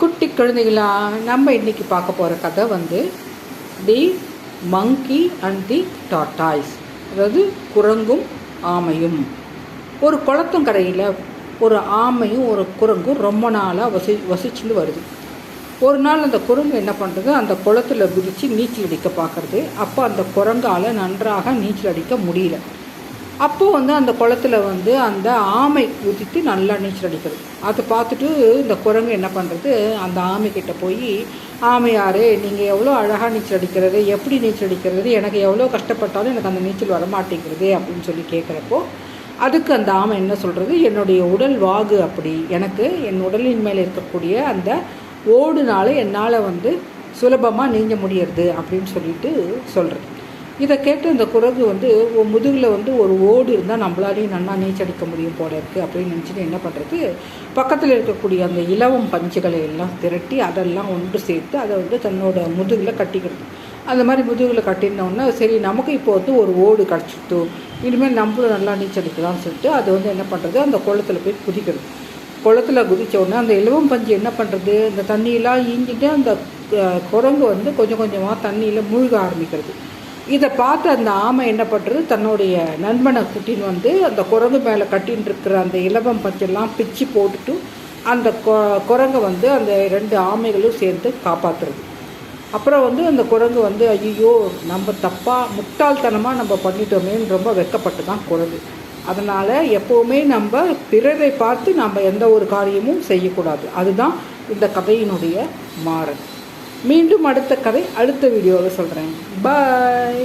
குட்டி குழந்தைகளா, நம்ம இன்றைக்கி பார்க்க போகிற கதை வந்து தி மங்கி அண்ட் தி டாட்டாய்ஸ், அதாவது குரங்கும் ஆமையும். ஒரு குளத்தங்கரையில் ஒரு ஆமையும் ஒரு குரங்கும் ரொம்ப நாளாக வசிச்சுட்டு வருது. ஒரு நாள் அந்த குரங்கு என்ன பண்ணுறது, அந்த குளத்தில் குதித்து நீச்சல் அடிக்க பார்க்குறது. அப்போ அந்த குரங்கால் நன்றாக நீச்சல் அடிக்க முடியல. அப்போது வந்து அந்த குளத்தில் வந்து அந்த ஆமை குதித்து நல்லா நீச்சல் அடிக்கிறது. அதை பார்த்துட்டு இந்த குரங்கு என்ன பண்ணுறது, அந்த ஆமைக்கிட்ட போய், ஆமையாரே, நீங்கள் எவ்வளோ அழகாக நீச்சல் அடிக்கிறது, எப்படி நீச்சல் அடிக்கிறது, எனக்கு எவ்வளோ கஷ்டப்பட்டாலும் எனக்கு அந்த நீச்சல் வரமாட்டேங்கிறது அப்படின்னு சொல்லி கேட்குறப்போ, அதுக்கு அந்த ஆமை என்ன சொல்கிறது, என்னுடைய உடல் வாகு அப்படி, எனக்கு என் உடலின் மேலே இருக்கக்கூடிய அந்த ஓடுனால என்னால் வந்து சுலபமாக நீஞ்ச முடியறது அப்படின்னு சொல்லிட்டு சொல்கிறது. இதை கேட்டு அந்த குரங்கு வந்து முதுகில் வந்து ஒரு ஓடு இருந்தால் நம்மளாலையும் நல்லா நீச்சடிக்க முடியும் போல இருக்குது அப்படின்னு நினச்சிட்டு என்ன பண்ணுறது, பக்கத்தில் இருக்கக்கூடிய அந்த இலவம் பஞ்சுகளை எல்லாம் திரட்டி அதெல்லாம் ஒன்று சேர்த்து அதை வந்து தன்னோட முதுகில் கட்டிக்கிறது. அந்த மாதிரி முதுகில் கட்டினோன்னா, சரி நமக்கு இப்போ வந்து ஒரு ஓடு கிடச்சிட்டு இனிமேல் நம்மளும் நல்லா நீச்சடிக்கலாம்னு சொல்லிட்டு அது வந்து என்ன பண்ணுறது, அந்த குளத்தில் போய் குதிக்கிறது. குளத்தில் குதித்தோடனே அந்த இலவம் பஞ்சு என்ன பண்ணுறது, இந்த தண்ணியெல்லாம் ஈஞ்சிட்டு அந்த குரங்கு வந்து கொஞ்சம் கொஞ்சமாக தண்ணியில் மூழ்க ஆரம்பிக்கிறது. இதை பார்த்து அந்த ஆமை என்ன பண்ணுறது, தன்னுடைய நண்பனை கூட்டின்னு வந்து அந்த குரங்கு மேலே கட்டின்னு இருக்கிற அந்த இலவம் பஞ்செல்லாம் பிச்சு போட்டுட்டு அந்த குரங்கை வந்து அந்த 2 ஆமைகளும் சேர்ந்து காப்பாற்றுறது. அப்புறம் வந்து அந்த குரங்கு வந்து, ஐயோ நம்ம தப்பாக முட்டாள்தனமாக நம்ம பண்ணிட்டோமேன்னு ரொம்ப வெட்கப்பட்டு தான் குரங்கு. அதனால் எப்போவுமே நம்ம பிறரை பார்த்து நம்ம எந்த ஒரு காரியமும் செய்யக்கூடாது. அதுதான் இந்த கதையினுடைய மாறல். மீண்டும் அடுத்த கதை அடுத்த வீடியோவில் சொல்கிறேன். பாய்.